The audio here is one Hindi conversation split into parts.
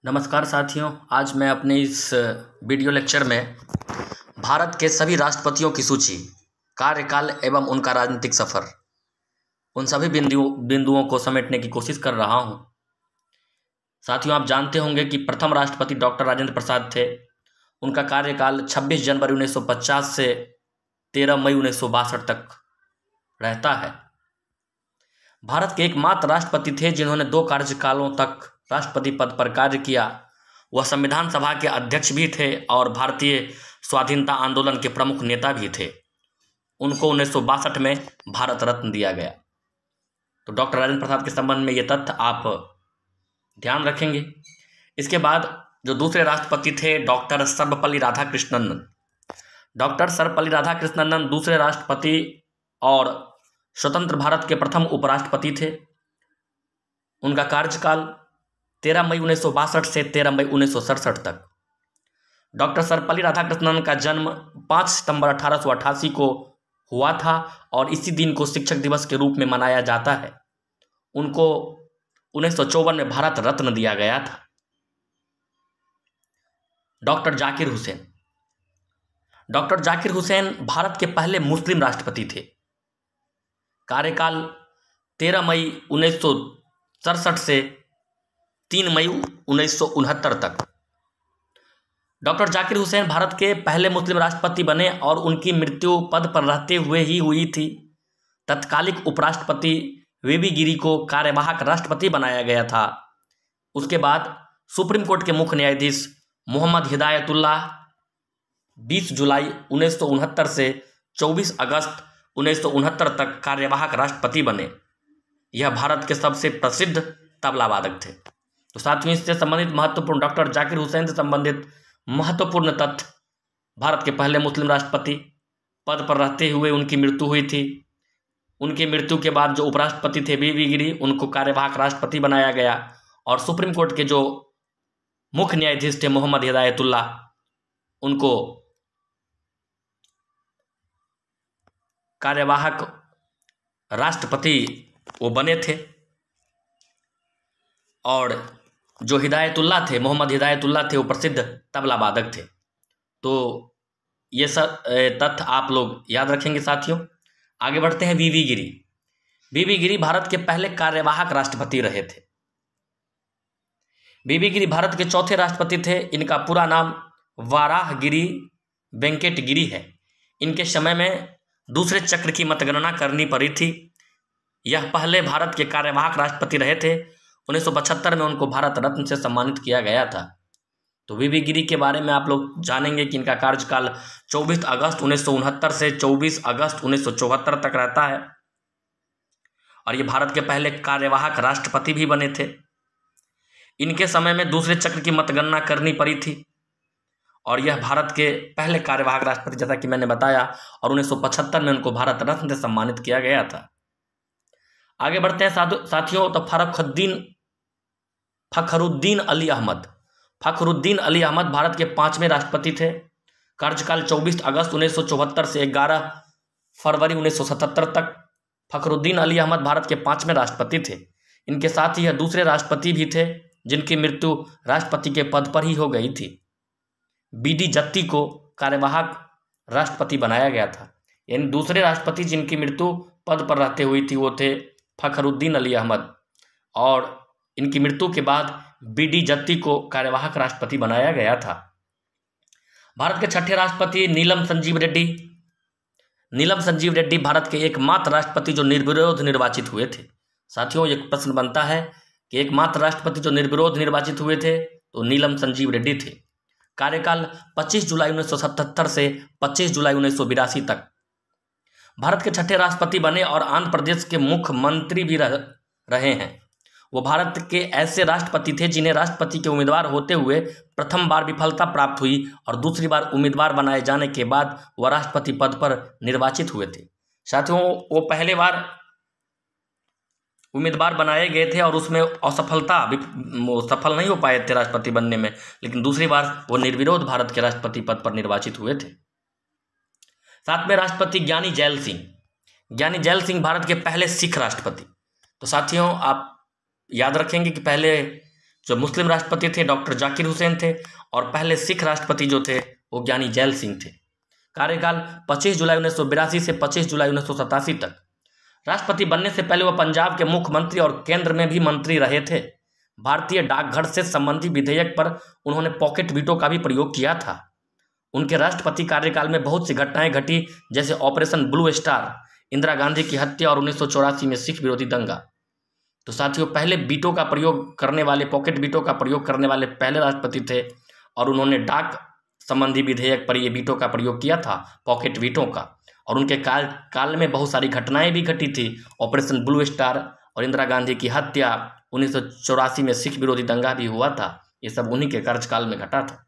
नमस्कार साथियों, आज मैं अपने इस वीडियो लेक्चर में भारत के सभी राष्ट्रपतियों की सूची, कार्यकाल एवं उनका राजनीतिक सफ़र, उन सभी बिंदुओं को समेटने की कोशिश कर रहा हूं। साथियों, आप जानते होंगे कि प्रथम राष्ट्रपति डॉक्टर राजेंद्र प्रसाद थे। उनका कार्यकाल 26 जनवरी 1950 से 13 मई 1962 तक रहता है। भारत के एकमात्र राष्ट्रपति थे जिन्होंने 2 कार्यकालों तक राष्ट्रपति पद पर कार्य किया। वह संविधान सभा के अध्यक्ष भी थे और भारतीय स्वाधीनता आंदोलन के प्रमुख नेता भी थे। उनको 1962 में भारत रत्न दिया गया। तो डॉक्टर राजेंद्र प्रसाद के संबंध में ये तथ्य आप ध्यान रखेंगे। इसके बाद जो दूसरे राष्ट्रपति थे डॉक्टर सर्वपल्ली राधाकृष्णन। डॉक्टर सर्वपल्ली राधाकृष्णन दूसरे राष्ट्रपति और स्वतंत्र भारत के प्रथम उपराष्ट्रपति थे। उनका कार्यकाल 13 मई 1962 से 13 मई 1967 तक। डॉक्टर सर्वपल्ली राधाकृष्णन का जन्म 5 सितंबर 1888 को हुआ था और इसी दिन को शिक्षक दिवस के रूप में मनाया जाता है। उनको 1954 में भारत रत्न दिया गया था। डॉक्टर जाकिर हुसैन। डॉक्टर जाकिर हुसैन भारत के पहले मुस्लिम राष्ट्रपति थे। कार्यकाल 13 मई 1967 से 3 मई 1969 तक। डॉक्टर जाकिर हुसैन भारत के पहले मुस्लिम राष्ट्रपति बने और उनकी मृत्यु पद पर रहते हुए ही हुई थी। तत्कालिक उपराष्ट्रपति वीवी गिरी को कार्यवाहक राष्ट्रपति बनाया गया था। उसके बाद सुप्रीम कोर्ट के मुख्य न्यायाधीश मोहम्मद हिदायतुल्लाह 20 जुलाई 1969 से 24 अगस्त 1969 तक कार्यवाहक राष्ट्रपति बने। यह भारत के सबसे प्रसिद्ध तबला वादक थे। तो साथियों, इससे संबंधित महत्वपूर्ण डॉक्टर जाकिर हुसैन से संबंधित महत्वपूर्ण तथ्य, भारत के पहले मुस्लिम राष्ट्रपति, पद पर रहते हुए उनकी मृत्यु हुई थी। उनकी मृत्यु के बाद जो उपराष्ट्रपति थे वीवी गिरी, उनको कार्यवाहक राष्ट्रपति बनाया गया और सुप्रीम कोर्ट के जो मुख्य न्यायाधीश थे मोहम्मद हिदायतुल्लाह, उनको कार्यवाहक राष्ट्रपति वो बने थे। और जो हिदायतुल्लाह थे, मोहम्मद हिदायतुल्लाह थे, वो प्रसिद्ध तबला वादक थे। तो ये सब तथ्य आप लोग याद रखेंगे साथियों। आगे बढ़ते हैं। वीवी गिरी। वीवी गिरी भारत के पहले कार्यवाहक राष्ट्रपति रहे थे। वीवी गिरी भारत के चौथे राष्ट्रपति थे। इनका पूरा नाम वाराहगिरी वेंकट गिरी है। इनके समय में दूसरे चक्र की मतगणना करनी पड़ी थी। यह पहले भारत के कार्यवाहक राष्ट्रपति रहे थे। 1975 में उनको भारत रत्न से सम्मानित किया गया था। तो वीवी गिरी के बारे में आप लोग जानेंगे कि इनका कार्यकाल 24 अगस्त 1969 से 24 अगस्त 1974 तक रहता है और ये भारत के पहले कार्यवाहक राष्ट्रपति भी बने थे। इनके समय में दूसरे चक्र की मतगणना करनी पड़ी थी और यह भारत के पहले कार्यवाहक राष्ट्रपति, जैसा कि मैंने बताया, और 1975 में उनको भारत रत्न से सम्मानित किया गया था। आगे बढ़ते हैं साथियों। तो फखरुद्दीन अली अहमद। फखरुद्दीन अली अहमद भारत के 5वें राष्ट्रपति थे। कार्यकाल 24 अगस्त 1974 से 11 फरवरी 1977 तक। फखरुद्दीन अली अहमद भारत के 5वें राष्ट्रपति थे। इनके साथ ही यह दूसरे राष्ट्रपति भी थे जिनकी मृत्यु राष्ट्रपति के पद पर ही हो गई थी। बीडी जत्ती को कार्यवाहक राष्ट्रपति बनाया गया था। यानी दूसरे राष्ट्रपति जिनकी मृत्यु पद पर रहते हुई थी वो थे फखरुद्दीन अली अहमद और इनकी मृत्यु के बाद बीडी जत्ती को कार्यवाहक राष्ट्रपति बनाया गया था। भारत के 6ठे राष्ट्रपति नीलम संजीव रेड्डी। नीलम संजीव रेड्डी भारत के एकमात्र राष्ट्रपति जो निर्विरोध निर्वाचित हुए थे। साथियों, एक प्रश्न बनता है कि एकमात्र राष्ट्रपति जो निर्विरोध निर्वाचित हुए थे तो नीलम संजीव रेड्डी थे। कार्यकाल 25 जुलाई 1977 से 25 जुलाई 1982 तक। भारत के 6ठे राष्ट्रपति बने और आंध्र प्रदेश के मुख्यमंत्री भी रहे हैं। वो भारत के ऐसे राष्ट्रपति थे जिन्हें राष्ट्रपति के उम्मीदवार होते हुए प्रथम बार विफलता प्राप्त हुई और दूसरी बार उम्मीदवार बनाए जाने के बाद वह राष्ट्रपति पद पर निर्वाचित हुए थे। साथियों, वो पहले बार उम्मीदवार बनाए गए थे और उसमें असफलता, वो सफल नहीं हो पाए थे राष्ट्रपति बनने में, लेकिन दूसरी बार वो निर्विरोध भारत के राष्ट्रपति पद पर निर्वाचित हुए थे। 7वें राष्ट्रपति ज्ञानी जैल सिंह। ज्ञानी जैल सिंह भारत के पहले सिख राष्ट्रपति। तो साथियों, आप याद रखेंगे कि पहले जो मुस्लिम राष्ट्रपति थे डॉक्टर जाकिर हुसैन थे, और पहले सिख राष्ट्रपति जो थे वो ज्ञानी जैल सिंह थे। कार्यकाल 25 जुलाई 1982 से 25 जुलाई 1987 तक। राष्ट्रपति बनने से पहले वह पंजाब के मुख्यमंत्री और केंद्र में भी मंत्री रहे थे। भारतीय डाकघर से संबंधी विधेयक पर उन्होंने पॉकेट वीटो का भी प्रयोग किया था। उनके राष्ट्रपति कार्यकाल में बहुत सी घटनाएं घटी, जैसे operation blue star, Indira Gandhi की हत्या और 1984 में सिख विरोधी दंगा। तो साथियों, पहले वीटो का प्रयोग करने वाले, पॉकेट वीटो का प्रयोग करने वाले पहले राष्ट्रपति थे, और उन्होंने डाक संबंधी विधेयक पर ये वीटो का प्रयोग किया था, पॉकेट वीटो का। और उनके काल में बहुत सारी घटनाएं भी घटी थी, ऑपरेशन ब्लू स्टार और इंदिरा गांधी की हत्या, 1984 में सिख विरोधी दंगा भी हुआ था। ये सब उन्हीं के कार्यकाल में घटा था।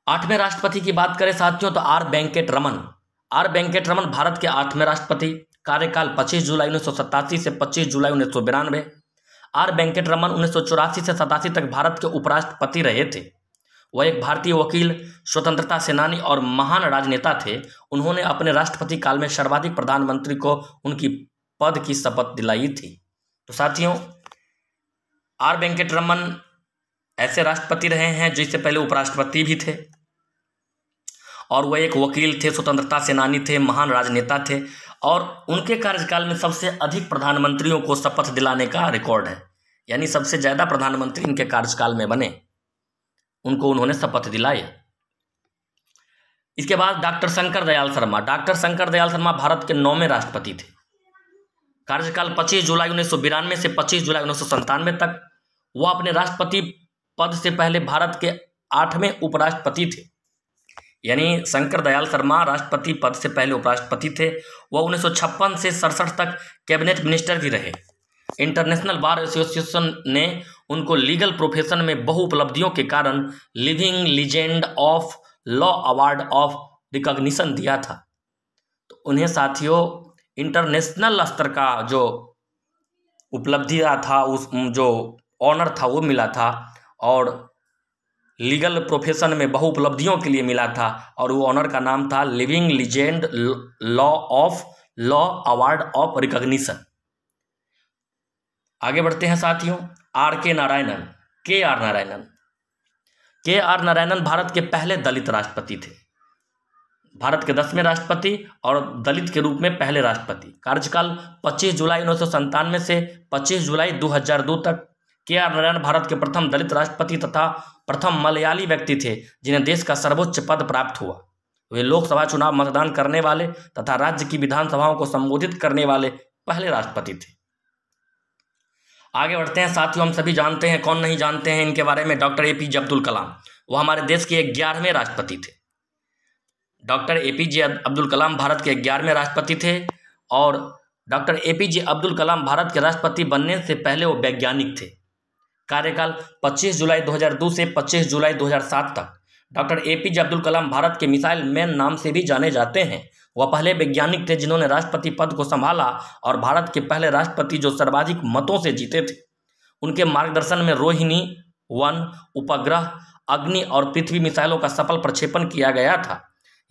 8वें राष्ट्रपति की बात करें साथियों तो आर वेंकट रमन भारत के 8वें राष्ट्रपति। कार्यकाल 25 जुलाई 1987 से 25 जुलाई 1992। आर वेंकट रमन 1984 से 87 तक भारत के उपराष्ट्रपति रहे थे। वह एक भारतीय वकील, स्वतंत्रता सेनानी और महान राजनेता थे। उन्होंने अपने राष्ट्रपति काल में सर्वाधिक प्रधानमंत्री को उनकी पद की शपथ दिलाई थी। तो साथियों, आर वेंकट रमन ऐसे राष्ट्रपति रहे हैं जो इससे पहले उपराष्ट्रपति भी थे, और वह एक वकील थे, स्वतंत्रता सेनानी थे, महान राजनेता थे, और उनके कार्यकाल में सबसे अधिक प्रधानमंत्रियों को शपथ दिलाने का रिकॉर्ड है। यानी सबसे ज़्यादा प्रधानमंत्री इनके कार्यकाल में बने, उनको उन्होंने शपथ दिलाई। इसके बाद डॉक्टर शंकर दयाल शर्मा भारत के 9वें राष्ट्रपति थे। कार्यकाल 25 जुलाई 1992 से 25 जुलाई 1997 तक। वह अपने राष्ट्रपति पद से पहले भारत के 8वें उपराष्ट्रपति थे। यानी शंकर दयाल शर्मा राष्ट्रपति पद से पहले उपराष्ट्रपति थे। वह 1956 से 67 तक कैबिनेट मिनिस्टर भी रहे। इंटरनेशनल बार एसोसिएशन ने उनको लीगल प्रोफेशन में बहु उपलब्धियों के कारण living legend of law award of recognition दिया था। तो उन्हें साथियों इंटरनेशनल स्तर का जो उपलब्धि था, उस जो ऑनर था वो मिला था, और लीगल प्रोफेशन में बहु उपलब्धियों के लिए मिला था, और वो ऑनर का नाम था living legend law award of recognition. आगे बढ़ते हैं साथियों। के आर नारायणन भारत के पहले दलित राष्ट्रपति थे। भारत के 10वें राष्ट्रपति और दलित के रूप में पहले राष्ट्रपति। कार्यकाल 25 जुलाई 1997 से 25 जुलाई 2002 तक। के आर नारायण भारत के प्रथम दलित राष्ट्रपति तथा प्रथम मलयाली व्यक्ति थे जिन्हें देश का सर्वोच्च पद प्राप्त हुआ। वे लोकसभा चुनाव मतदान करने वाले तथा राज्य की विधानसभाओं को संबोधित करने वाले पहले राष्ट्रपति थे। आगे बढ़ते हैं साथियों। हम सभी जानते हैं, कौन नहीं जानते हैं इनके बारे में, डॉक्टर एपीजे अब्दुल कलाम। वो हमारे देश के 11वें राष्ट्रपति थे। डॉक्टर एपीजे अब्दुल कलाम भारत के 11वें राष्ट्रपति थे, और डॉक्टर एपीजे अब्दुल कलाम भारत के राष्ट्रपति बनने से पहले वो वैज्ञानिक थे। कार्यकाल 25 जुलाई 2002 से 25 जुलाई 2007 तक। डॉक्टर एपीजे अब्दुल कलाम भारत के मिसाइल मैन नाम से भी जाने जाते हैं। वह पहले वैज्ञानिक थे जिन्होंने राष्ट्रपति पद को संभाला, और भारत के पहले राष्ट्रपति जो सर्वाधिक मतों से जीते थे। उनके मार्गदर्शन में रोहिणी 1 उपग्रह, अग्नि और पृथ्वी मिसाइलों का सफल प्रक्षेपण किया गया था।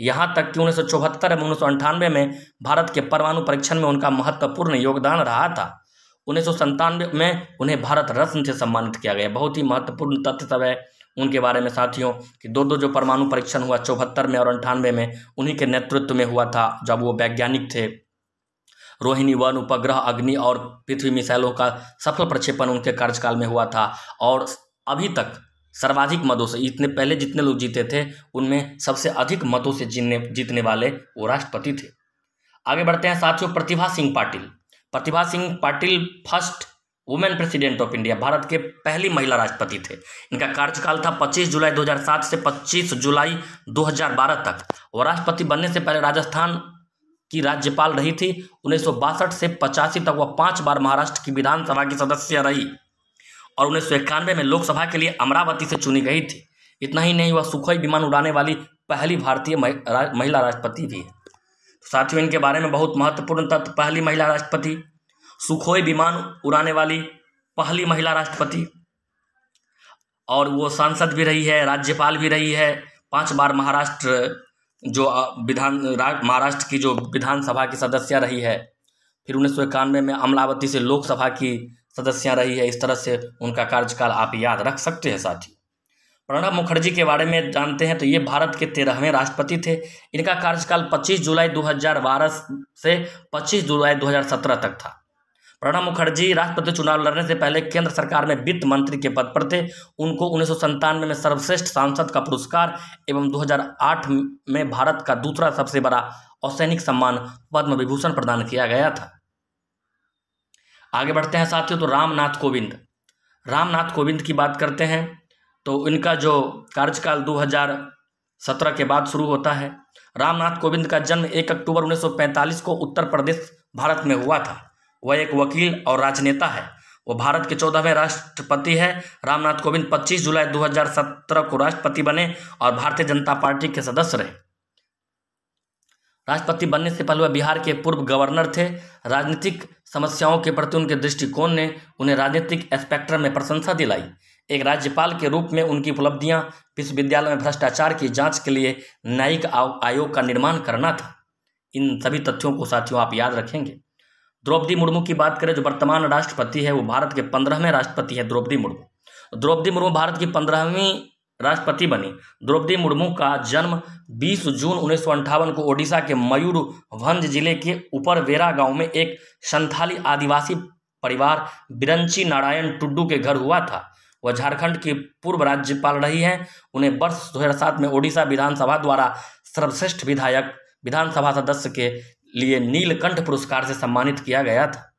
यहाँ तक कि 1974 एवं 1998 में भारत के परमाणु परीक्षण में उनका महत्वपूर्ण योगदान रहा था। 1997 में उन्हें भारत रत्न से सम्मानित किया गया। बहुत ही महत्वपूर्ण तथ्य सब है उनके बारे में साथियों, कि दो जो परमाणु परीक्षण हुआ 74 में और 98 में, उन्हीं के नेतृत्व में हुआ था जब वो वैज्ञानिक थे। रोहिणी 1 उपग्रह, अग्नि और पृथ्वी मिसाइलों का सफल प्रक्षेपण उनके कार्यकाल में हुआ था, और अभी तक सर्वाधिक मतों से, इतने पहले जितने लोग जीते थे उनमें सबसे अधिक मतों से जीतने वाले वो राष्ट्रपति थे। आगे बढ़ते हैं साथियों। Pratibha Singh Patil first women president of India, Bharat के पहली महिला राष्ट्रपति थे। इनका कार्यकाल था 25 जुलाई 2007 से 25 जुलाई 2012 तक। वह राष्ट्रपति बनने से पहले राजस्थान की राज्यपाल रही थी। 1962 से 85 तक वह 5 बार महाराष्ट्र की विधानसभा की सदस्य रही, और 1991 में लोकसभा के लिए अमरावती से चुनी गई थी। इतना ही नहीं, वह सुखोई विमान उड़ाने वाली पहली भारतीय महिला राष्ट्रपति भी है। साथियों, इनके बारे में बहुत महत्वपूर्ण तथ्य, पहली महिला राष्ट्रपति, सुखोई विमान उड़ाने वाली पहली महिला राष्ट्रपति, और वो सांसद भी रही है, राज्यपाल भी रही है, 5 बार महाराष्ट्र की जो विधानसभा की सदस्य रही है। फिर 1991 में अमरावती से लोकसभा की सदस्या रही है। इस तरह से उनका कार्यकाल आप याद रख सकते हैं साथियों। प्रणब मुखर्जी के बारे में जानते हैं तो ये भारत के 13वें राष्ट्रपति थे। इनका कार्यकाल 25 जुलाई 2012 से 25 जुलाई 2017 तक था। प्रणब मुखर्जी राष्ट्रपति चुनाव लड़ने से पहले केंद्र सरकार में वित्त मंत्री के पद पर थे। उनको 1997 में सर्वश्रेष्ठ सांसद का पुरस्कार एवं 2008 में भारत का दूसरा सबसे बड़ा असैनिक सम्मान पद्म विभूषण प्रदान किया गया था। आगे बढ़ते हैं साथियों, तो रामनाथ कोविंद की बात करते हैं तो इनका जो कार्यकाल 2017 के बाद शुरू होता है। रामनाथ कोविंद का जन्म 1 अक्टूबर 1945 को उत्तर प्रदेश भारत में हुआ था। वह एक वकील और राजनेता है। वो भारत के 14वें राष्ट्रपति है। रामनाथ कोविंद 25 जुलाई 2017 को राष्ट्रपति बने और भारतीय जनता पार्टी के सदस्य रहे। राष्ट्रपति बनने से पहले वह बिहार के पूर्व गवर्नर थे। राजनीतिक समस्याओं के प्रति उनके दृष्टिकोण ने उन्हें राजनीतिक स्पेक्ट्रम में प्रशंसा दिलाई। एक राज्यपाल के रूप में उनकी उपलब्धियां विश्वविद्यालय में भ्रष्टाचार की जांच के लिए न्यायिक आयोग का निर्माण करना था। इन सभी तथ्यों को साथियों आप याद रखेंगे। द्रौपदी मुर्मू की बात करें जो वर्तमान राष्ट्रपति है, वो भारत के 15वें राष्ट्रपति है द्रौपदी मुर्मू भारत की 15वीं राष्ट्रपति बनी। द्रौपदी मुर्मू का जन्म 20 जून 1958 को ओडिशा के मयूरभंज जिले के ऊपरवेरा गांव में एक संथाली आदिवासी परिवार बिरंची नारायण टुड्डू के घर हुआ था। वह झारखंड की पूर्व राज्यपाल रही हैं। उन्हें वर्ष 2007 में ओडिशा विधानसभा द्वारा सर्वश्रेष्ठ विधानसभा सदस्य के लिए नीलकंठ पुरस्कार से सम्मानित किया गया था।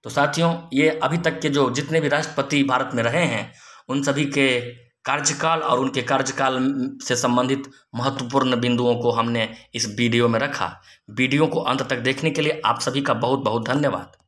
तो साथियों, ये अभी तक के जो जितने भी राष्ट्रपति भारत में रहे हैं उन सभी के कार्यकाल और उनके कार्यकाल से संबंधित महत्वपूर्ण बिंदुओं को हमने इस वीडियो में रखा। वीडियो को अंत तक देखने के लिए आप सभी का बहुत बहुत धन्यवाद।